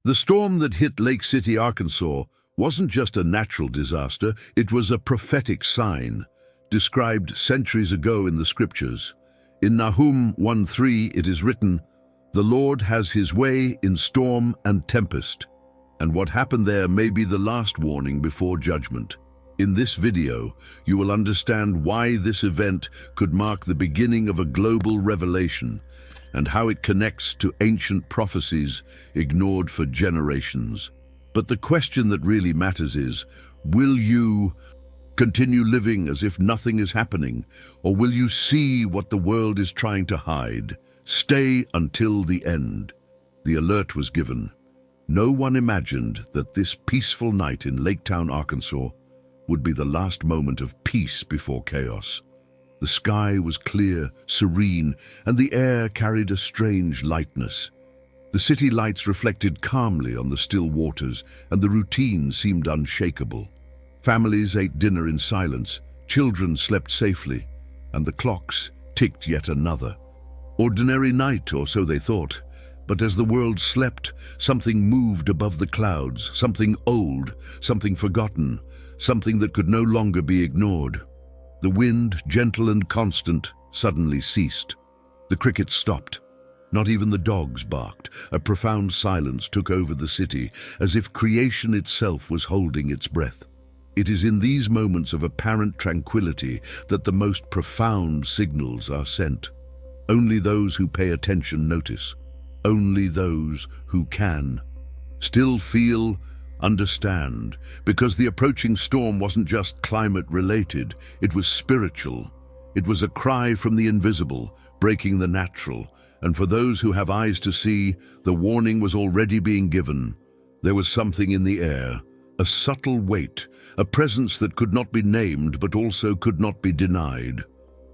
The storm that hit Lake City, Arkansas, wasn't just a natural disaster, it was a prophetic sign, described centuries ago in the scriptures. In Nahum 1:3 it is written, "The Lord has his way in storm and tempest." And what happened there may be the last warning before judgment. In this video, you will understand why this event could mark the beginning of a global revelation and how it connects to ancient prophecies ignored for generations. But the question that really matters is, will you continue living as if nothing is happening, or will you see what the world is trying to hide? Stay until the end. The alert was given. No one imagined that this peaceful night in Laketown, Arkansas, would be the last moment of peace before chaos. The sky was clear, serene, and the air carried a strange lightness. The city lights reflected calmly on the still waters, and the routine seemed unshakable. Families ate dinner in silence, children slept safely, and the clocks ticked yet another. Ordinary night, or so they thought. But as the world slept, something moved above the clouds, something old, something forgotten, something that could no longer be ignored. The wind, gentle and constant, suddenly ceased. The crickets stopped. Not even the dogs barked. A profound silence took over the city, as if creation itself was holding its breath. It is in these moments of apparent tranquility that the most profound signals are sent. Only those who pay attention notice. Only those who can still feel, understand, because the approaching storm wasn't just climate-related, it was spiritual. It was a cry from the invisible, breaking the natural, and for those who have eyes to see, the warning was already being given. There was something in the air, a subtle weight, a presence that could not be named but also could not be denied.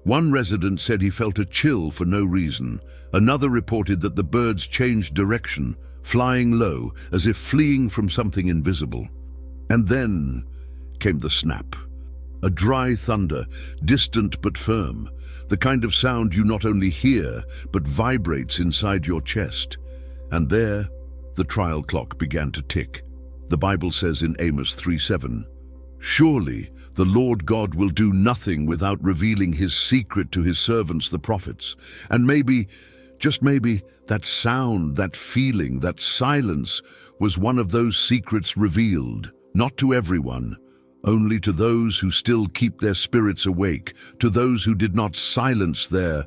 One resident said he felt a chill for no reason. Another reported that the birds changed direction, flying low, as if fleeing from something invisible. And then came the snap. A dry thunder, distant but firm, the kind of sound you not only hear, but vibrates inside your chest. And there, the trial clock began to tick. The Bible says in Amos 3:7, "Surely the Lord God will do nothing without revealing his secret to his servants, the prophets." And maybe, just maybe, that sound, that feeling, that silence was one of those secrets revealed, not to everyone, only to those who still keep their spirits awake, to those who did not silence their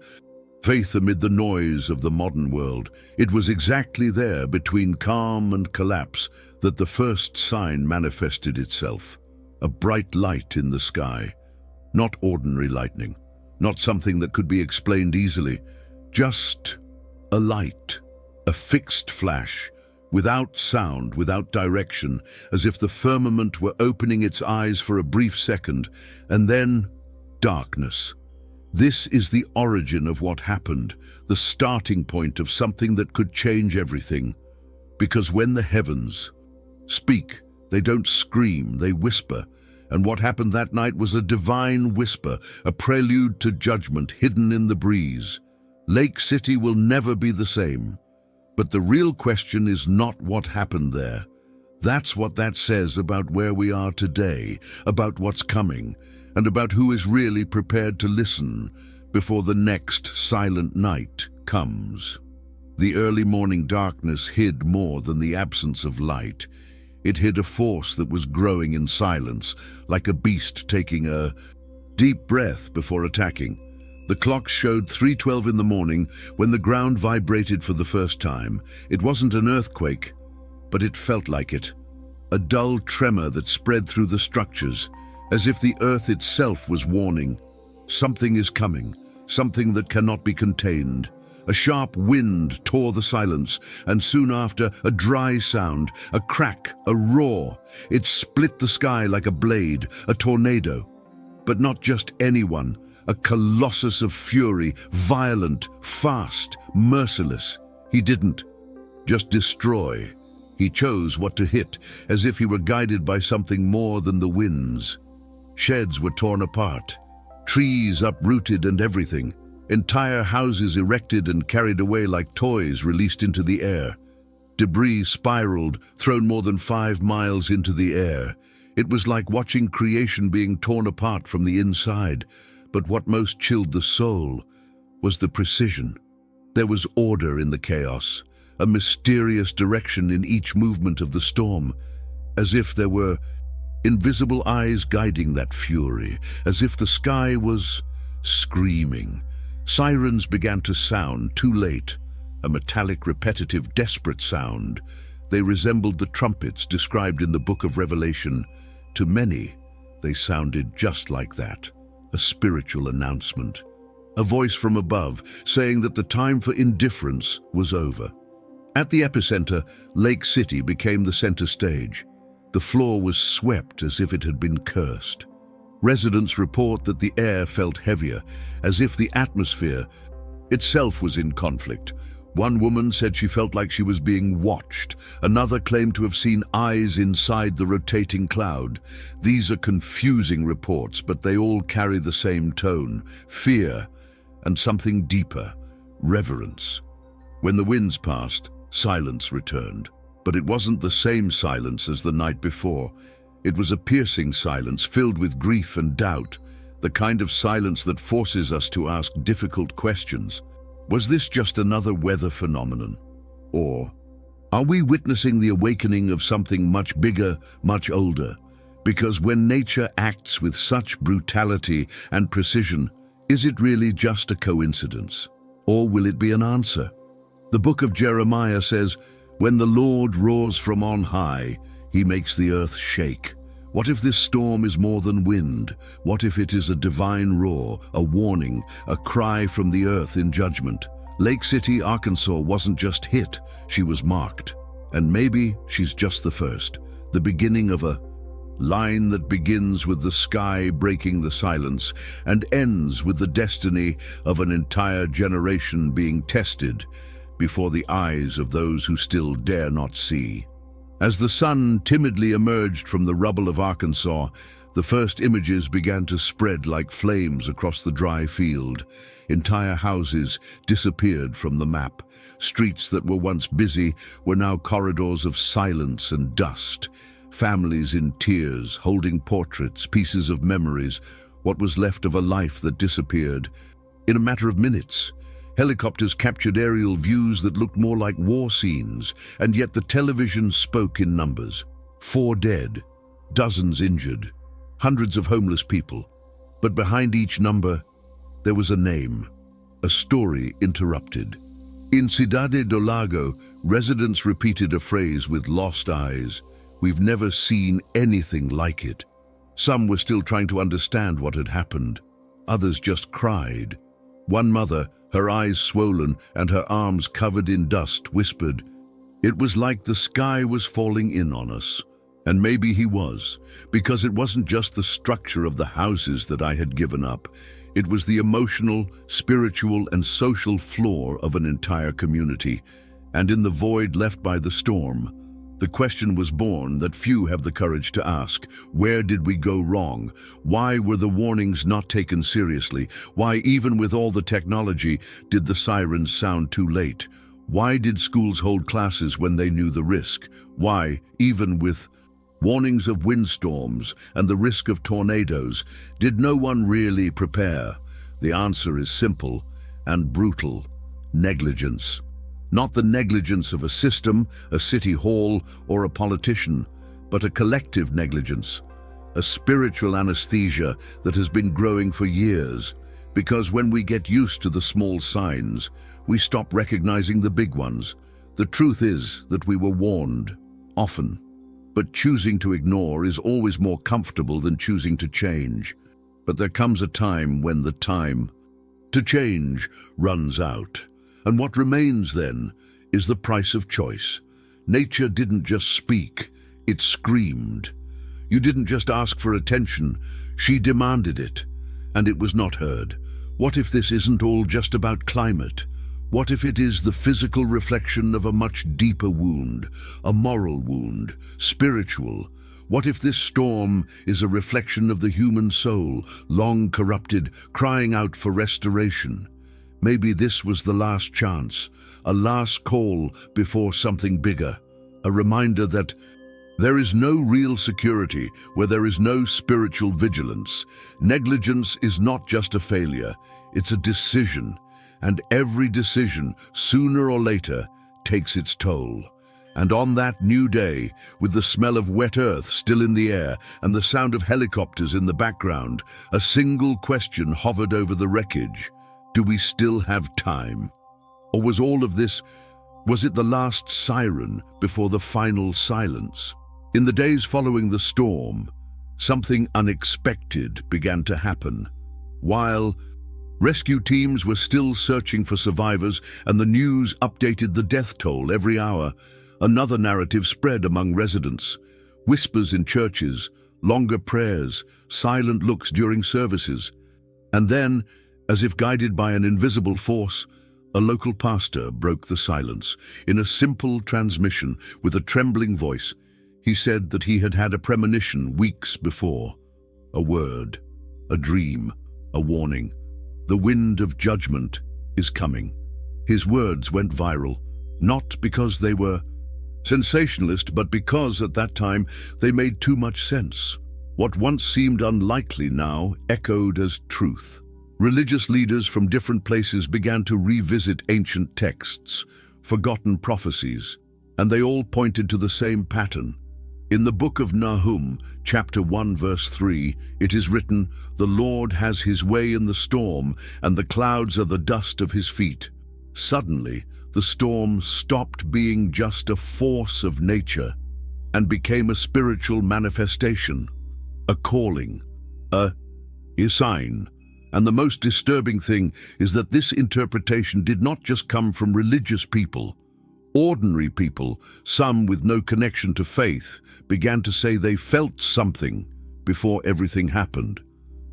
faith amid the noise of the modern world. It was exactly there, between calm and collapse, that the first sign manifested itself. A bright light in the sky. Not ordinary lightning, not something that could be explained easily, just a light, a fixed flash, without sound, without direction, as if the firmament were opening its eyes for a brief second, and then darkness. This is the origin of what happened, the starting point of something that could change everything. Because when the heavens speak, they don't scream, they whisper. And what happened that night was a divine whisper, a prelude to judgment hidden in the breeze. Lake City will never be the same. But the real question is not what happened there. That's what that says about where we are today, about what's coming, and about who is really prepared to listen before the next silent night comes. The early morning darkness hid more than the absence of light. It hid a force that was growing in silence, like a beast taking a deep breath before attacking. The clock showed 3:12 in the morning when the ground vibrated for the first time. It wasn't an earthquake, but it felt like it. A dull tremor that spread through the structures, as if the earth itself was warning. Something is coming, something that cannot be contained. A sharp wind tore the silence, and soon after, a dry sound, a crack, a roar. It split the sky like a blade, a tornado. But not just anyone, a colossus of fury, violent, fast, merciless. He didn't just destroy. He chose what to hit, as if he were guided by something more than the winds. Sheds were torn apart, trees uprooted and everything. Entire houses erected and carried away like toys released into the air. Debris spiraled, thrown more than 5 miles into the air. It was like watching creation being torn apart from the inside. But what most chilled the soul was the precision. There was order in the chaos, a mysterious direction in each movement of the storm, as if there were invisible eyes guiding that fury, as if the sky was screaming. Sirens began to sound too late, a metallic, repetitive, desperate sound. They resembled the trumpets described in the book of Revelation. To many, they sounded just like that, a spiritual announcement. A voice from above saying that the time for indifference was over. At the epicenter, Lake City became the center stage. The floor was swept as if it had been cursed. Residents report that the air felt heavier, as if the atmosphere itself was in conflict. One woman said she felt like she was being watched. Another claimed to have seen eyes inside the rotating cloud. These are confusing reports, but they all carry the same tone: fear and something deeper, reverence. When the winds passed, silence returned. But it wasn't the same silence as the night before. It was a piercing silence filled with grief and doubt, the kind of silence that forces us to ask difficult questions. Was this just another weather phenomenon? Or are we witnessing the awakening of something much bigger, much older? Because when nature acts with such brutality and precision, is it really just a coincidence? Or will it be an answer? The book of Jeremiah says, "When the Lord roars from on high, he makes the earth shake." What if this storm is more than wind? What if it is a divine roar, a warning, a cry from the earth in judgment? Lake City, Arkansas wasn't just hit, she was marked. And maybe she's just the first, the beginning of a line that begins with the sky breaking the silence and ends with the destiny of an entire generation being tested before the eyes of those who still dare not see. As the sun timidly emerged from the rubble of Arkansas, the first images began to spread like flames across the dry field. Entire houses disappeared from the map. Streets that were once busy were now corridors of silence and dust. Families in tears, holding portraits, pieces of memories, what was left of a life that disappeared. In a matter of minutes, helicopters captured aerial views that looked more like war scenes, and yet the television spoke in numbers. 4 dead, dozens injured, hundreds of homeless people. But behind each number, there was a name, a story interrupted. In Cidade do Lago, residents repeated a phrase with lost eyes: "We've never seen anything like it." Some were still trying to understand what had happened. Others just cried. One mother, her eyes swollen and her arms covered in dust, whispered, "It was like the sky was falling in on us." And maybe he was, because it wasn't just the structure of the houses that I had given up. It was the emotional, spiritual, and social floor of an entire community. And in the void left by the storm, the question was born that few have the courage to ask: where did we go wrong? Why were the warnings not taken seriously? Why, even with all the technology, did the sirens sound too late? Why did schools hold classes when they knew the risk? Why, even with warnings of windstorms and the risk of tornadoes, did no one really prepare? The answer is simple and brutal: negligence. Not the negligence of a system, a city hall, or a politician, but a collective negligence, a spiritual anesthesia that has been growing for years. Because when we get used to the small signs, we stop recognizing the big ones. The truth is that we were warned, often, but choosing to ignore is always more comfortable than choosing to change. But there comes a time when the time to change runs out. And what remains then is the price of choice. Nature didn't just speak, it screamed. You didn't just ask for attention, she demanded it, and it was not heard. What if this isn't all just about climate? What if it is the physical reflection of a much deeper wound, a moral wound, spiritual? What if this storm is a reflection of the human soul, long corrupted, crying out for restoration? Maybe this was the last chance, a last call before something bigger, a reminder that there is no real security where there is no spiritual vigilance. Negligence is not just a failure, it's a decision, and every decision, sooner or later, takes its toll. And on that new day, with the smell of wet earth still in the air and the sound of helicopters in the background, a single question hovered over the wreckage. Do we still have time? Or was all of this, was it the last siren before the final silence? In the days following the storm, something unexpected began to happen. While rescue teams were still searching for survivors and the news updated the death toll every hour, another narrative spread among residents. Whispers in churches, longer prayers, silent looks during services. And then, as if guided by an invisible force, a local pastor broke the silence. In a simple transmission, with a trembling voice, he said that he had had a premonition weeks before. A word, a dream, a warning. The wind of judgment is coming. His words went viral, not because they were sensationalist, but because at that time they made too much sense. What once seemed unlikely now echoed as truth. Religious leaders from different places began to revisit ancient texts, forgotten prophecies, and they all pointed to the same pattern. In the book of Nahum, chapter 1, verse 3, it is written, "The Lord has his way in the storm, and the clouds are the dust of his feet." Suddenly, the storm stopped being just a force of nature and became a spiritual manifestation, a calling, a sign. And the most disturbing thing is that this interpretation did not just come from religious people. Ordinary people, some with no connection to faith, began to say they felt something before everything happened.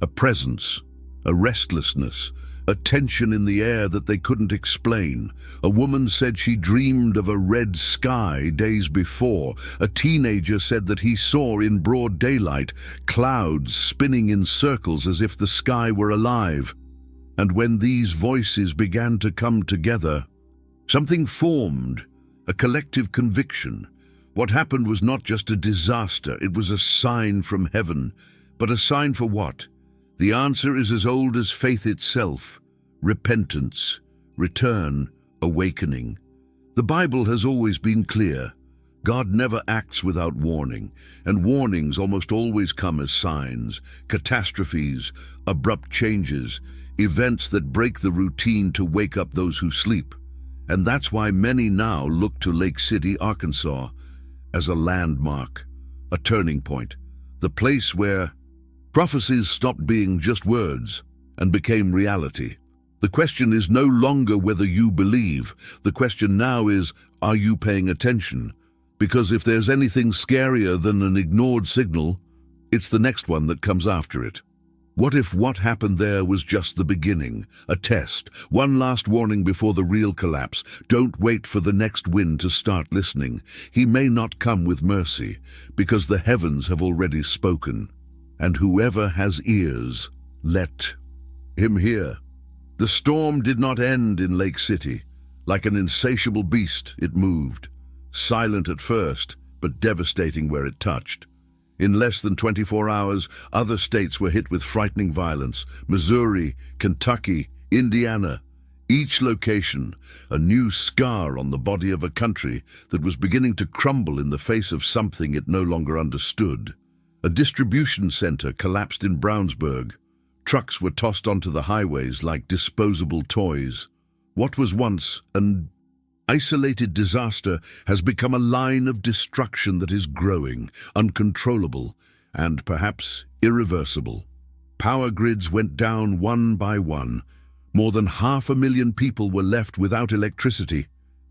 A presence, a restlessness, a tension in the air that they couldn't explain. A woman said she dreamed of a red sky days before. A teenager said that he saw in broad daylight clouds spinning in circles as if the sky were alive. And when these voices began to come together, something formed, a collective conviction. What happened was not just a disaster, it was a sign from heaven. But a sign for what? The answer is as old as faith itself: repentance, return, awakening. The Bible has always been clear. God never acts without warning, and warnings almost always come as signs, catastrophes, abrupt changes, events that break the routine to wake up those who sleep. And that's why many now look to Lake City, Arkansas, as a landmark, a turning point, the place where prophecies stopped being just words and became reality. The question is no longer whether you believe. The question now is, are you paying attention? Because if there's anything scarier than an ignored signal, it's the next one that comes after it. What if what happened there was just the beginning, a test, one last warning before the real collapse? Don't wait for the next wind to start listening. He may not come with mercy, because the heavens have already spoken. And whoever has ears, let him hear. The storm did not end in Lake City. Like an insatiable beast, it moved, silent at first, but devastating where it touched. In less than 24 hours, other states were hit with frightening violence: Missouri, Kentucky, Indiana. Each location, a new scar on the body of a country that was beginning to crumble in the face of something it no longer understood. A distribution center collapsed in Brownsburg. Trucks were tossed onto the highways like disposable toys. What was once an isolated disaster has become a line of destruction that is growing, uncontrollable, and perhaps irreversible. Power grids went down one by one. More than 500,000 people were left without electricity,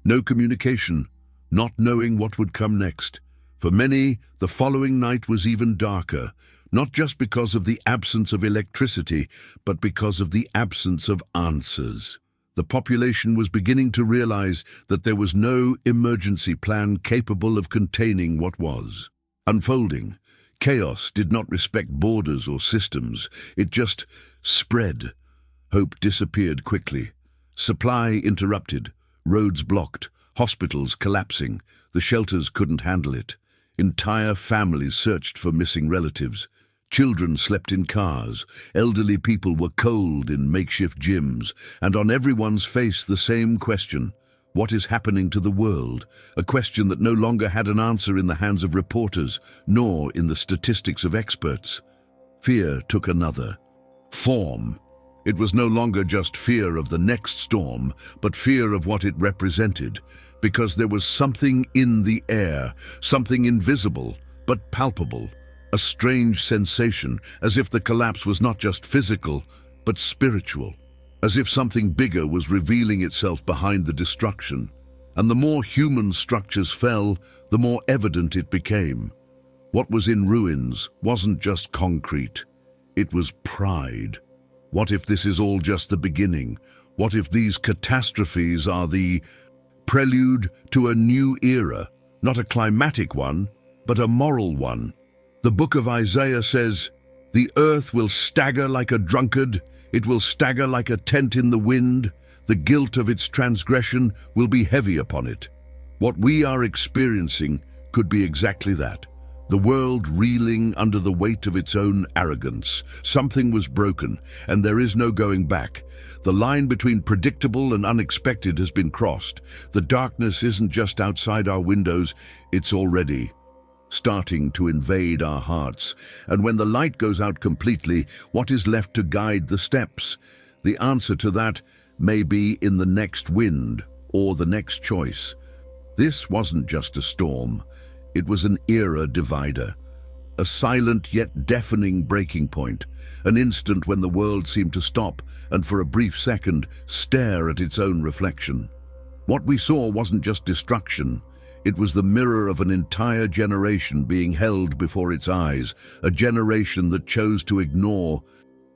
no communication, not knowing what would come next. For many, the following night was even darker, not just because of the absence of electricity, but because of the absence of answers. The population was beginning to realize that there was no emergency plan capable of containing what was unfolding. Chaos did not respect borders or systems. It just spread. Hope disappeared quickly. Supply interrupted, roads blocked, hospitals collapsing. The shelters couldn't handle it. Entire families searched for missing relatives. Children slept in cars. Elderly people were cold in makeshift gyms. And on everyone's face the same question: what is happening to the world? A question that no longer had an answer in the hands of reporters, nor in the statistics of experts. Fear took another form. It was no longer just fear of the next storm, but fear of what it represented, because there was something in the air, something invisible but palpable, a strange sensation, as if the collapse was not just physical, but spiritual, as if something bigger was revealing itself behind the destruction. And the more human structures fell, the more evident it became. What was in ruins wasn't just concrete, it was pride. What if this is all just the beginning? What if these catastrophes are the prelude to a new era, not a climatic one, but a moral one? The book of Isaiah says, "The earth will stagger like a drunkard, it will stagger like a tent in the wind, the guilt of its transgression will be heavy upon it." What we are experiencing could be exactly that. The world reeling under the weight of its own arrogance. Something was broken, and there is no going back. The line between predictable and unexpected has been crossed. The darkness isn't just outside our windows, it's already starting to invade our hearts. And when the light goes out completely, what is left to guide the steps? The answer to that may be in the next wind or the next choice. This wasn't just a storm. It was an era divider, a silent yet deafening breaking point, an instant when the world seemed to stop and for a brief second stare at its own reflection. What we saw wasn't just destruction, it was the mirror of an entire generation being held before its eyes, a generation that chose to ignore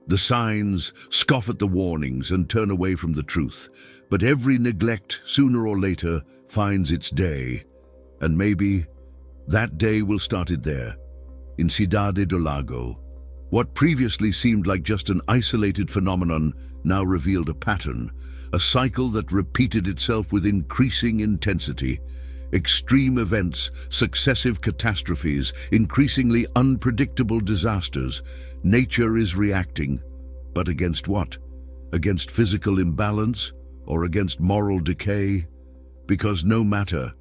the signs, scoff at the warnings, and turn away from the truth. But every neglect, sooner or later, finds its day, and maybe that day will start it there, in Cidade do Lago. What previously seemed like just an isolated phenomenon now revealed a pattern, a cycle that repeated itself with increasing intensity. Extreme events, successive catastrophes, increasingly unpredictable disasters. Nature is reacting. But against what? Against physical imbalance? Or against moral decay? Because no matter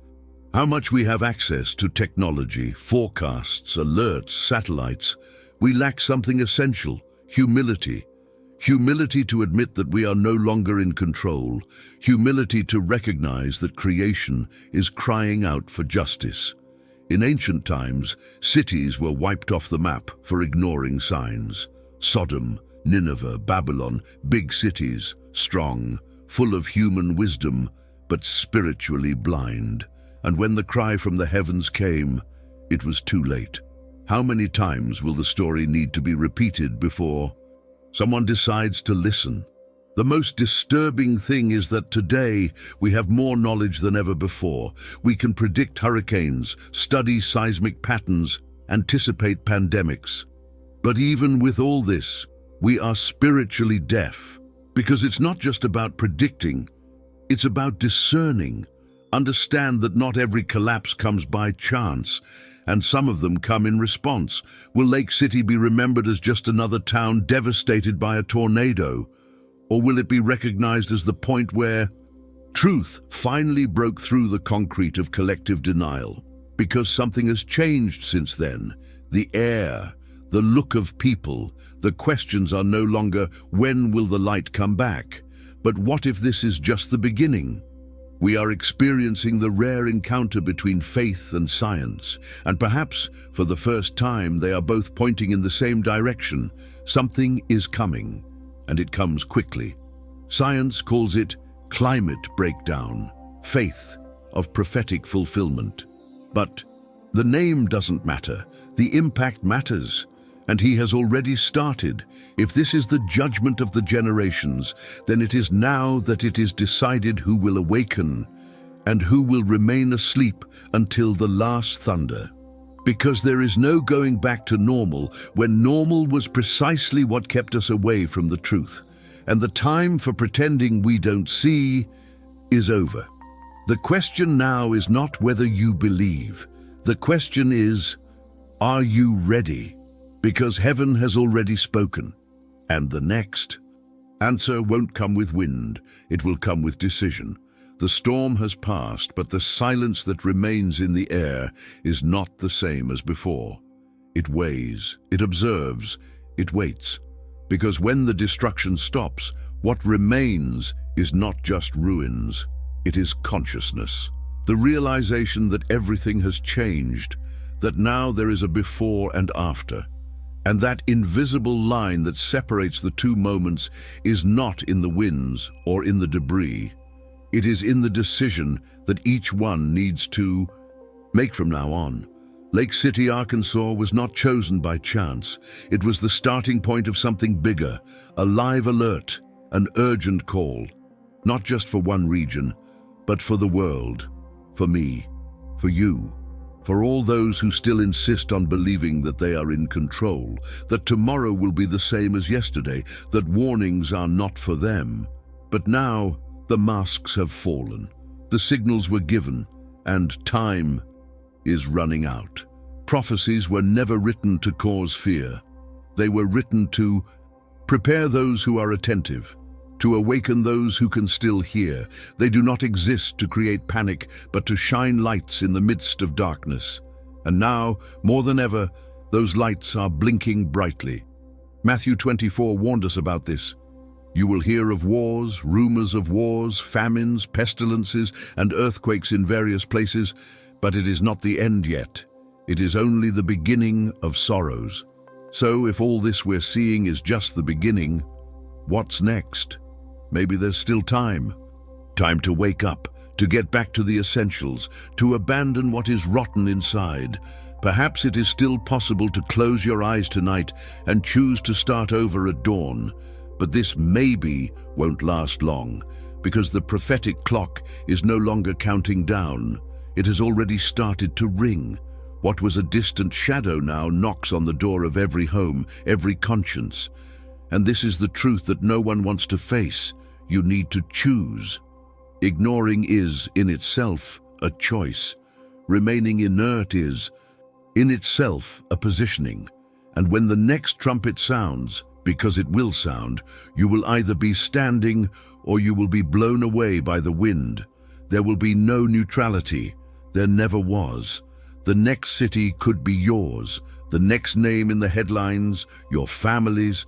how much we have access to technology, forecasts, alerts, satellites, we lack something essential: humility. Humility to admit that we are no longer in control. Humility to recognize that creation is crying out for justice. In ancient times, cities were wiped off the map for ignoring signs. Sodom, Nineveh, Babylon, big cities, strong, full of human wisdom, but spiritually blind. And when the cry from the heavens came, it was too late. How many times will the story need to be repeated before someone decides to listen? The most disturbing thing is that today we have more knowledge than ever before. We can predict hurricanes, study seismic patterns, anticipate pandemics. But even with all this, we are spiritually deaf, because it's not just about predicting, it's about discerning. Understand that not every collapse comes by chance, and some of them come in response. Will Lake City be remembered as just another town devastated by a tornado? Or will it be recognized as the point where truth finally broke through the concrete of collective denial? Because something has changed since then. The air, the look of people, the questions are no longer, when will the light come back? But what if this is just the beginning? We are experiencing the rare encounter between faith and science, and perhaps, for the first time, they are both pointing in the same direction. Something is coming, and it comes quickly. Science calls it climate breakdown, faith of prophetic fulfillment. But the name doesn't matter, the impact matters, and he has already started. If this is the judgment of the generations, then it is now that it is decided who will awaken and who will remain asleep until the last thunder. Because there is no going back to normal when normal was precisely what kept us away from the truth. and the time for pretending we don't see is over. The question now is not whether you believe. The question is, are you ready? Because heaven has already spoken. And the next answer won't come with wind, it will come with decision. The storm has passed, but the silence that remains in the air is not the same as before. It weighs, it observes, it waits. Because when the destruction stops, what remains is not just ruins, it is consciousness. The realization that everything has changed, that now there is a before and after. And that invisible line that separates the two moments is not in the winds or in the debris. It is in the decision that each one needs to make from now on. Lake City, Arkansas was not chosen by chance. It was the starting point of something bigger, a live alert, an urgent call. Not just for one region, but for the world, for me, for you. For all those who still insist on believing that they are in control, that tomorrow will be the same as yesterday, that warnings are not for them. But now, the masks have fallen, the signals were given, and time is running out. Prophecies were never written to cause fear. They were written to prepare those who are attentive, to awaken those who can still hear. They do not exist to create panic, but to shine lights in the midst of darkness. And now, more than ever, those lights are blinking brightly. Matthew 24 warned us about this. You will hear of wars, rumors of wars, famines, pestilences, and earthquakes in various places, but it is not the end yet. It is only the beginning of sorrows. So if all this we're seeing is just the beginning, what's next? Maybe there's still time. Time to wake up, to get back to the essentials, to abandon what is rotten inside. Perhaps it is still possible to close your eyes tonight and choose to start over at dawn. But this maybe won't last long, because the prophetic clock is no longer counting down. It has already started to ring. What was a distant shadow now knocks on the door of every home, every conscience. And this is the truth that no one wants to face. You need to choose. Ignoring is, in itself, a choice. Remaining inert is, in itself, a positioning. And when the next trumpet sounds, because it will sound, you will either be standing or you will be blown away by the wind. There will be no neutrality. There never was. The next city could be yours. The next name in the headlines, your family's.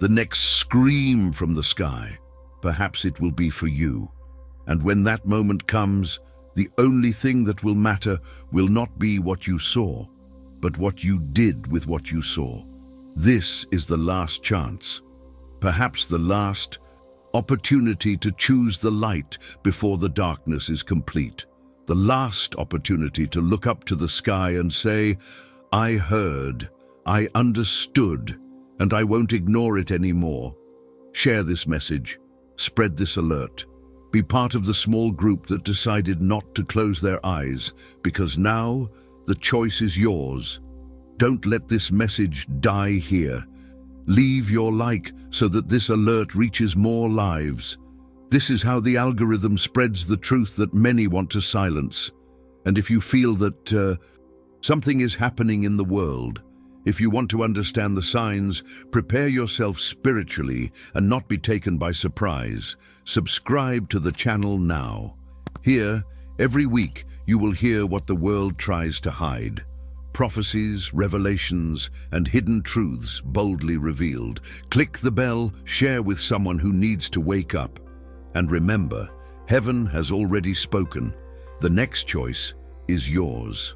The next scream from the sky. Perhaps it will be for you. And when that moment comes, the only thing that will matter will not be what you saw, but what you did with what you saw. This is the last chance, perhaps the last opportunity to choose the light before the darkness is complete. The last opportunity to look up to the sky and say, I heard, I understood, and I won't ignore it anymore. Share this message. Spread this alert. Be part of the small group that decided not to close their eyes, because now the choice is yours. Don't let this message die here. Leave your like so that this alert reaches more lives. This is how the algorithm spreads the truth that many want to silence. And if you feel that something is happening in the world, if you want to understand the signs, prepare yourself spiritually and not be taken by surprise. Subscribe to the channel now. Here, every week, you will hear what the world tries to hide. Prophecies, revelations, and hidden truths boldly revealed. Click the bell, share with someone who needs to wake up. And remember, heaven has already spoken. The next choice is yours.